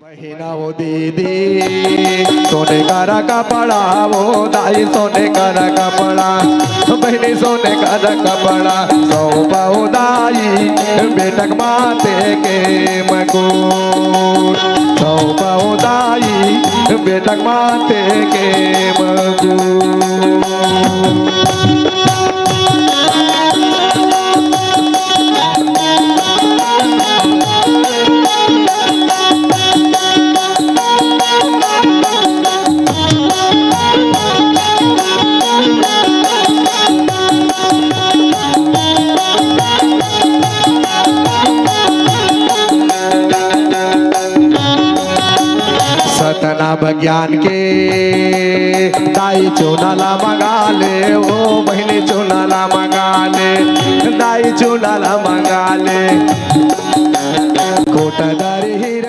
बहिना वो दीदी सोने का कपड़ा वो दाई सोने का कपड़ा बहनी सोने का कपड़ा सौ पाओ दाई बेटक माते के मकुर सौ पाओ दाई बेटक माते के मकुर। सतना बज्ञान के दाई चुनाला मंगाले ओ बहनी चुनाला मंगाले दाई चुनाला मंगाले कोटदारी हीर